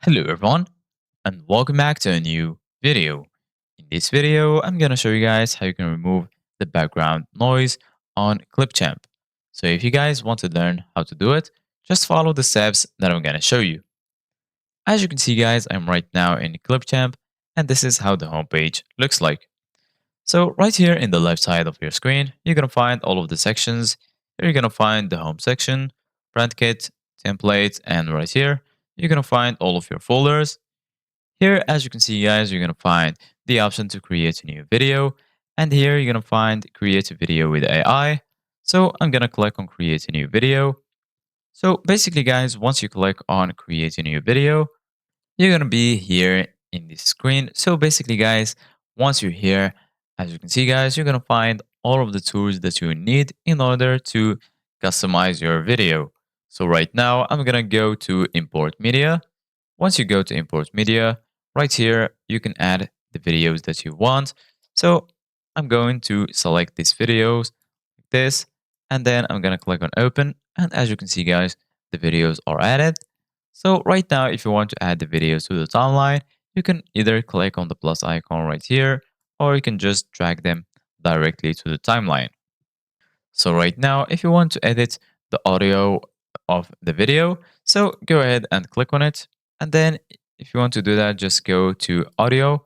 Hello everyone and welcome back to a new video. In this video, I'm going to show you guys how you can remove the background noise on Clipchamp. So if you guys want to learn how to do it, just follow the steps that I'm going to show you. As you can see guys, I'm right now in Clipchamp and this is how the homepage looks like. So right here in the left side of your screen, you're going to find all of the sections. Here you're going to find the home section, brand kit, templates, and right here, you're going to find all of your folders. Here, as you can see, guys, you're going to find the option to create a new video. And here, you're going to find create a video with AI. So I'm going to click on create a new video. So basically, guys, once you click on create a new video, you're going to be here in this screen. So basically, guys, once you're here, as you can see, guys, you're going to find all of the tools that you need in order to customize your video. So right now, I'm going to go to import media. Once you go to import media, right here, you can add the videos that you want. So I'm going to select these videos like this, and then I'm going to click on open. And as you can see, guys, the videos are added. So right now, if you want to add the videos to the timeline, you can either click on the plus icon right here, or you can just drag them directly to the timeline. So right now, if you want to edit the audio of the video, so go ahead and click on it. And then if you want to do that, just go to audio.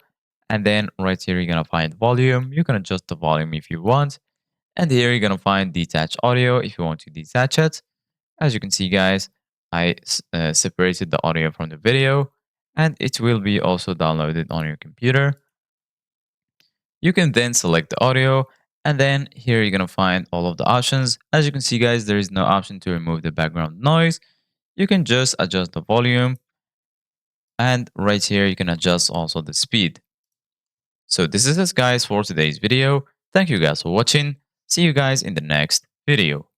And then right here, you're going to find volume. You can adjust the volume if you want. And here you're going to find detach audio if you want to detach it. As you can see, guys, I separated the audio from the video and it will be also downloaded on your computer. You can then select the audio and then here you're going to find all of the options. As you can see, guys, there is no option to remove the background noise. You can just adjust the volume and right here you can adjust also the speed. So this is it guys for today's video. Thank you guys for watching. See you guys in the next video.